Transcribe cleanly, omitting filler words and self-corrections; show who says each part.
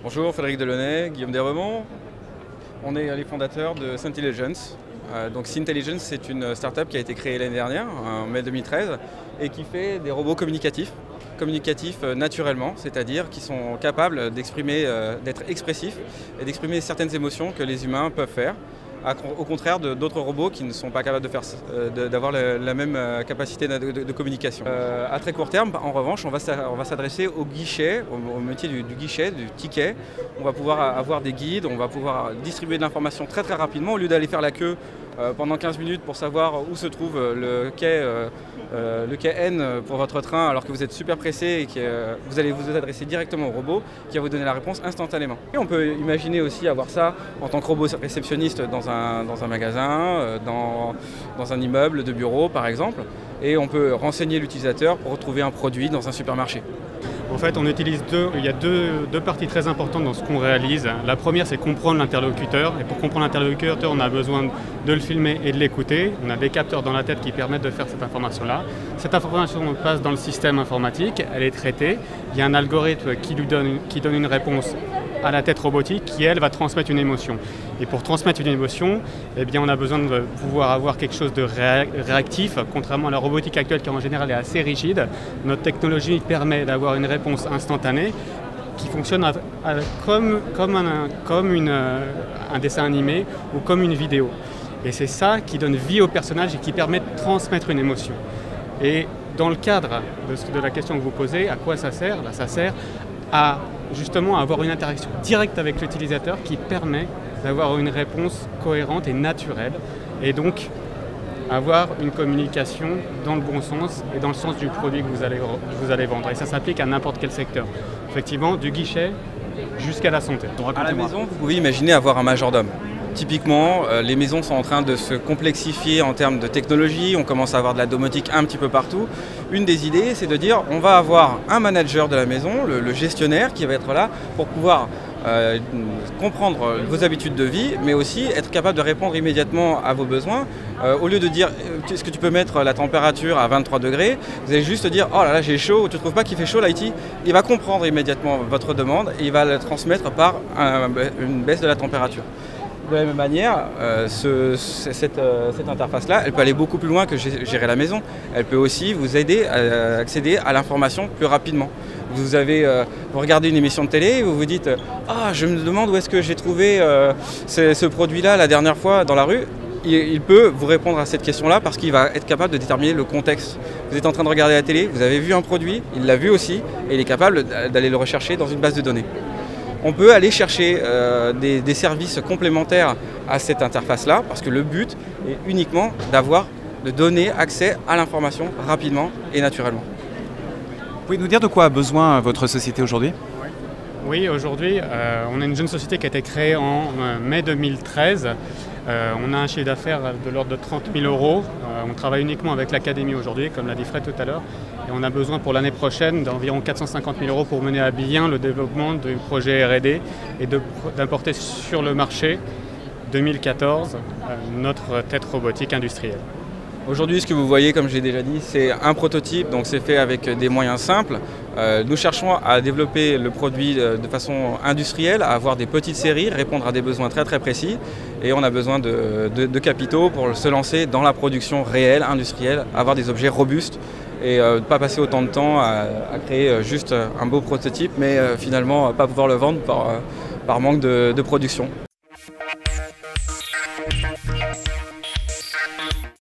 Speaker 1: Bonjour, Frédéric Delaunay, Guillaume Desremont. On est les fondateurs de Syntelligence. Donc Syntelligence, c'est une start-up qui a été créée l'année dernière, en mai 2013, et qui fait des robots communicatifs naturellement, c'est-à-dire qui sont capables d'exprimer, d'être expressifs et d'exprimer certaines émotions que les humains peuvent faire, au contraire d'autres robots qui ne sont pas capables de faire, d'avoir la même capacité de communication. À très court terme, en revanche, on va s'adresser au guichet, au métier du guichet, du ticket. On va pouvoir avoir des guides, on va pouvoir distribuer de l'information très rapidement au lieu d'aller faire la queue pendant 15 minutes pour savoir où se trouve le quai N pour votre train alors que vous êtes super pressé et que vous allez vous adresser directement au robot qui va vous donner la réponse instantanément. Et on peut imaginer aussi avoir ça en tant que robot réceptionniste dans un magasin, dans un immeuble de bureau par exemple, et on peut renseigner l'utilisateur pour retrouver un produit dans un supermarché.
Speaker 2: En fait, il y a deux parties très importantes dans ce qu'on réalise. La première, c'est comprendre l'interlocuteur. Et pour comprendre l'interlocuteur, on a besoin de le filmer et de l'écouter. On a des capteurs dans la tête qui permettent de faire cette information-là. Cette information passe dans le système informatique, elle est traitée. Il y a un algorithme qui donne une réponse à la tête robotique qui, elle, va transmettre une émotion. Et pour transmettre une émotion, eh bien, on a besoin de pouvoir avoir quelque chose de réactif, contrairement à la robotique actuelle qui en général est assez rigide. Notre technologie permet d'avoir une réponse instantanée qui fonctionne comme un dessin animé ou comme une vidéo. Et c'est ça qui donne vie au personnage et qui permet de transmettre une émotion. Et dans le cadre de la question que vous posez, à quoi ça sert? Ça sert à justement avoir une interaction directe avec l'utilisateur qui permet d'avoir une réponse cohérente et naturelle et donc avoir une communication dans le bon sens et dans le sens du produit que vous allez vendre. Et ça s'applique à n'importe quel secteur. Effectivement, du guichet jusqu'à la santé.
Speaker 1: À la maison, vous pouvez imaginer avoir un majordome. Typiquement, les maisons sont en train de se complexifier en termes de technologie, on commence à avoir de la domotique un petit peu partout. Une des idées, c'est de dire on va avoir un manager de la maison, le gestionnaire, qui va être là pour pouvoir comprendre vos habitudes de vie, mais aussi être capable de répondre immédiatement à vos besoins. Au lieu de dire est-ce que tu peux mettre la température à 23 degrés, vous allez juste dire oh là là j'ai chaud, tu ne trouves pas qu'il fait chaud l'IT? Il va comprendre immédiatement votre demande et il va la transmettre par une baisse de la température. De la même manière, cette interface-là, elle peut aller beaucoup plus loin que gérer la maison. Elle peut aussi vous aider à accéder à l'information plus rapidement. Vous regardez une émission de télé et vous vous dites « Ah, je me demande où est-ce que j'ai trouvé ce produit-là la dernière fois dans la rue ». Il peut vous répondre à cette question-là parce qu'il va être capable de déterminer le contexte. Vous êtes en train de regarder la télé, vous avez vu un produit, il l'a vu aussi, et il est capable d'aller le rechercher dans une base de données. On peut aller chercher des services complémentaires à cette interface-là, parce que le but est uniquement de donner accès à l'information rapidement et naturellement.
Speaker 3: Vous pouvez nous dire de quoi a besoin votre société aujourd'hui ?
Speaker 2: Oui, aujourd'hui, on est une jeune société qui a été créée en mai 2013. On a un chiffre d'affaires de l'ordre de 30 000 €. On travaille uniquement avec l'académie aujourd'hui, comme l'a dit Fred tout à l'heure. Et on a besoin pour l'année prochaine d'environ 450 000 € pour mener à bien le développement du projet R&D et d'importer sur le marché 2014 notre tête robotique industrielle.
Speaker 1: Aujourd'hui, ce que vous voyez, comme j'ai déjà dit, c'est un prototype, donc c'est fait avec des moyens simples. Nous cherchons à développer le produit de façon industrielle, à avoir des petites séries, répondre à des besoins très précis. Et on a besoin de capitaux pour se lancer dans la production réelle, industrielle, avoir des objets robustes et ne pas passer autant de temps à créer juste un beau prototype, mais finalement pas pouvoir le vendre par manque de production.